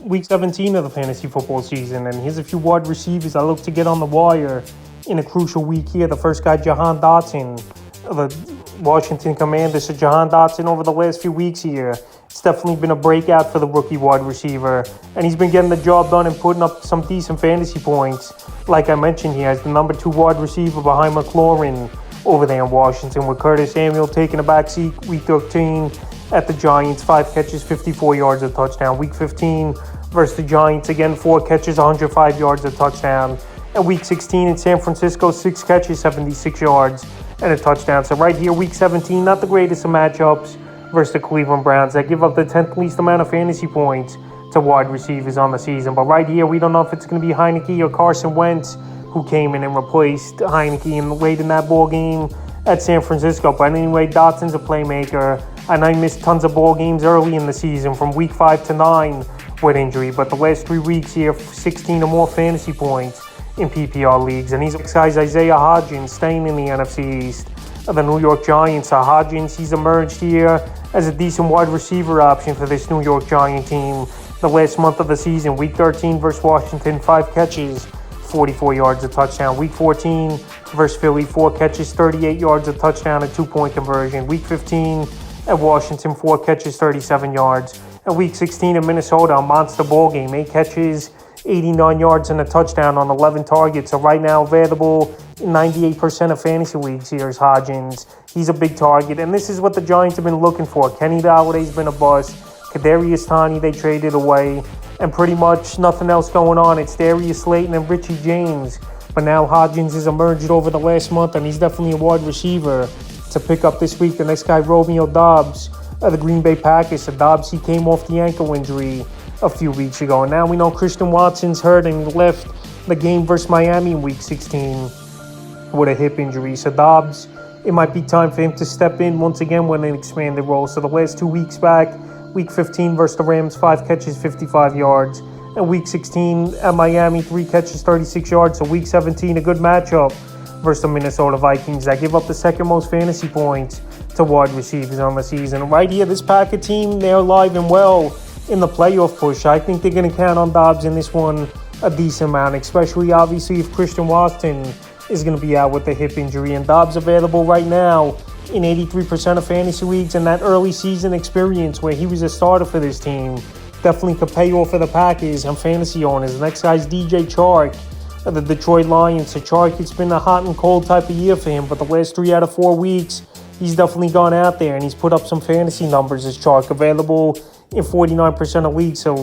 week 17 of the fantasy football season, and here's a few wide receivers I look to get on the wire in a crucial week here. The first guy, Jahan Dotson, the Washington Commanders. So Jahan Dotson over the last few weeks here, it's definitely been a breakout for the rookie wide receiver, and he's been getting the job done and putting up some decent fantasy points. Like I mentioned, he has the number 2 wide receiver behind McLaurin over there in Washington, with Curtis Samuel taking a back seat week 13 at the Giants, 5 catches, 54 yards, a touchdown. Week 15 versus the Giants, again, 4 catches, 105 yards, a touchdown. And week 16 in San Francisco, 6 catches, 76 yards, and a touchdown. So right here, week 17, not the greatest of matchups versus the Cleveland Browns. That give up the 10th least amount of fantasy points to wide receivers on the season. But right here, we don't know if it's going to be Heineke or Carson Wentz who came in and replaced Heineke late in that ball game at San Francisco. But anyway, Dotson's a playmaker. And I missed tons of ball games early in the season from week 5 to 9 with injury. But the last 3 weeks here, 16 or more fantasy points in PPR leagues. And these guys, Isaiah Hodgins, staying in the NFC East of the New York Giants. Hodgins, he's emerged here as a decent wide receiver option for this New York Giant team. The last month of the season, week 13 versus Washington, 5 catches, 44 yards, a touchdown. Week 14 versus Philly, 4 catches, 38 yards, a touchdown, a 2-point conversion. Week 15 at Washington, 4 catches, 37 yards. And week 16 in Minnesota, a monster ball game, 8 catches, 89 yards, and a touchdown on 11 targets. So right now available in 98% of fantasy leagues here is Hodgins. He's a big target, and this is what the Giants have been looking for. Kenny Galladay's been a bust. Kadarius Toney, they traded away, and pretty much nothing else going on. It's Darius Slayton and Richie James. But now Hodgins has emerged over the last month, and he's definitely a wide receiver to pick up this week. The next guy, Romeo Doubs of the Green Bay Packers. So Doubs, he came off the ankle injury a few weeks ago. And now we know Christian Watson's hurt and he left the game versus Miami in week 16 with a hip injury. So Doubs, it might be time for him to step in once again with an expanded role. So the last 2 weeks back, week 15 versus the Rams, 5 catches, 55 yards. And week 16 at Miami, 3 catches, 36 yards. So week 17, a good matchup versus the Minnesota Vikings that give up the second most fantasy points to wide receivers on the season. Right here, this Packer team, they're alive and well in the playoff push. I think they're going to count on Dobbs in this one a decent amount, especially obviously if Christian Watson is going to be out with the hip injury. And Dobbs available right now in 83% of fantasy leagues, and that early season experience where he was a starter for this team definitely could pay off for the Packers and fantasy owners. The next guy's DJ Chark of the Detroit Lions. So Chark, it's been a hot and cold type of year for him, but the last 3 out of 4 weeks, he's definitely gone out there and he's put up some fantasy numbers as Chark, available in 49% of leagues. So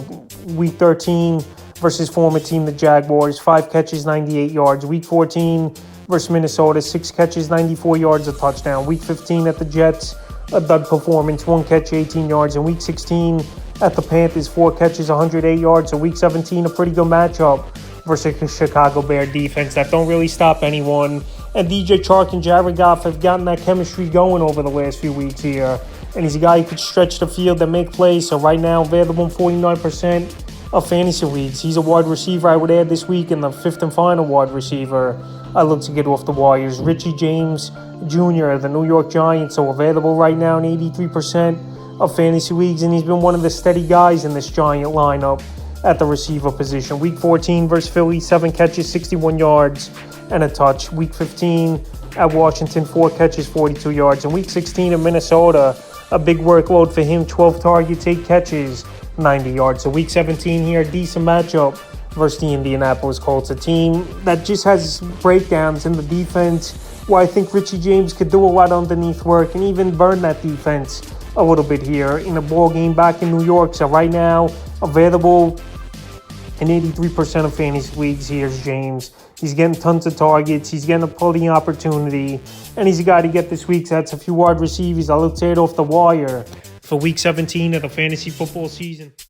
week 13 versus former team, the Jaguars, 5 catches, 98 yards. Week 14 versus Minnesota, 6 catches, 94 yards, a touchdown. Week 15 at the Jets, a dud performance, 1 catch, 18 yards. And week 16 at the Panthers, 4 catches, 108 yards. So week 17, a pretty good matchup versus the Chicago Bear defense that don't really stop anyone. And DJ Chark and Jared Goff have gotten that chemistry going over the last few weeks here. And he's a guy who could stretch the field and make plays. So right now, available in 49% of fantasy leagues. He's a wide receiver I would add this week in the 5th and final wide receiver I look to get off the wires. Richie James Jr. of the New York Giants. So available right now in 83% of fantasy leagues. And he's been one of the steady guys in this Giant lineup at the receiver position. Week 14 versus Philly, 7 catches, 61 yards, and a touch. Week 15 at Washington, 4 catches, 42 yards. And week 16 in Minnesota, a big workload for him, 12 targets, 8 catches, 90 yards. So week 17 here, decent matchup versus the Indianapolis Colts, a team that just has breakdowns in the defense where I think Richie James could do a lot underneath work and even burn that defense a little bit here in a ball game back in New York. So right now, available in 83% of fantasy leagues, here's James. He's getting tons of targets. He's getting a plenty opportunity. And he's a guy to get this week. So that's a few wide receivers. I look to it off the wire for week 17 of the fantasy football season.